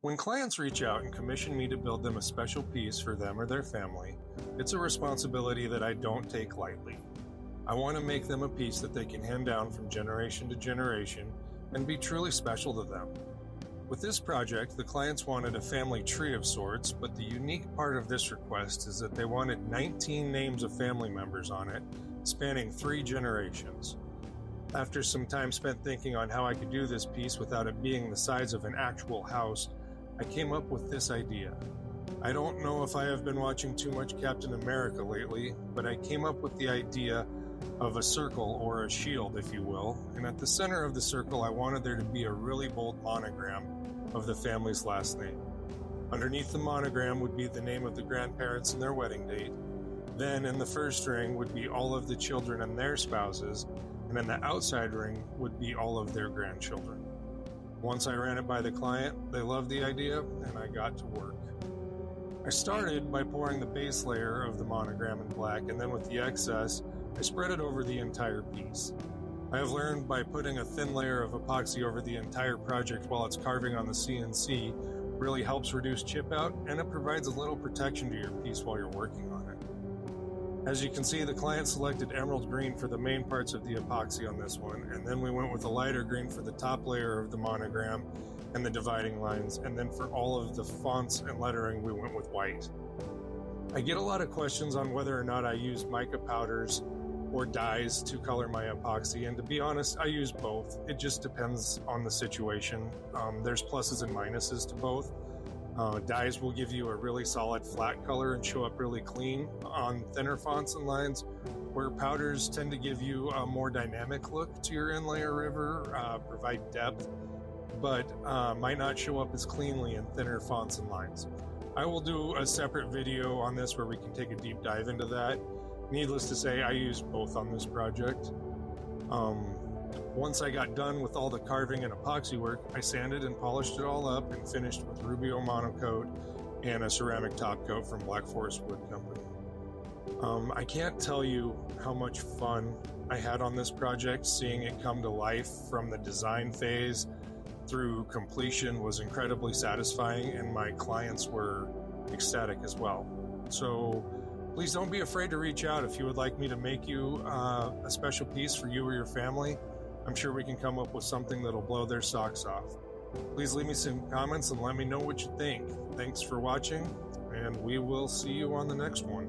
When clients reach out and commission me to build them a special piece for them or their family, it's a responsibility that I don't take lightly. I want to make them a piece that they can hand down from generation to generation and be truly special to them. With this project, the clients wanted a family tree of sorts, but the unique part of this request is that they wanted 19 names of family members on it, spanning 3 generations. After some time spent thinking on how I could do this piece without it being the size of an actual house, I came up with this idea. I don't know if I have been watching too much Captain America lately, but I came up with the idea of a circle, or a shield if you will, and at the center of the circle I wanted there to be a really bold monogram of the family's last name. Underneath the monogram would be the name of the grandparents and their wedding date. Then in the first ring would be all of the children and their spouses, and in the outside ring would be all of their grandchildren. Once I ran it by the client, they loved the idea, and I got to work. I started by pouring the base layer of the monogram in black, and then with the excess, I spread it over the entire piece. I have learned by putting a thin layer of epoxy over the entire project while it's carving on the CNC really helps reduce chip out, and it provides a little protection to your piece while you're working on it. As you can see, the client selected emerald green for the main parts of the epoxy on this one, and then we went with a lighter green for the top layer of the monogram and the dividing lines, and then for all of the fonts and lettering we went with white. I get a lot of questions on whether or not I use mica powders or dyes to color my epoxy, and to be honest, I use both. It just depends on the situation. There's pluses and minuses to both. Dyes will give you a really solid flat color and show up really clean on thinner fonts and lines, where powders tend to give you a more dynamic look to your inlay or river, provide depth, but might not show up as cleanly in thinner fonts and lines. I will do a separate video on this where we can take a deep dive into that. Needless to say, I used both on this project. Once I got done with all the carving and epoxy work, I sanded and polished it all up and finished with Rubio Monocoat and a ceramic top coat from Black Forest Wood Company. I can't tell you how much fun I had on this project. Seeing it come to life from the design phase through completion was incredibly satisfying, and my clients were ecstatic as well. So please don't be afraid to reach out if you would like me to make you a special piece for you or your family. I'm sure we can come up with something that'll blow their socks off. Please leave me some comments and let me know what you think. Thanks for watching, and we will see you on the next one.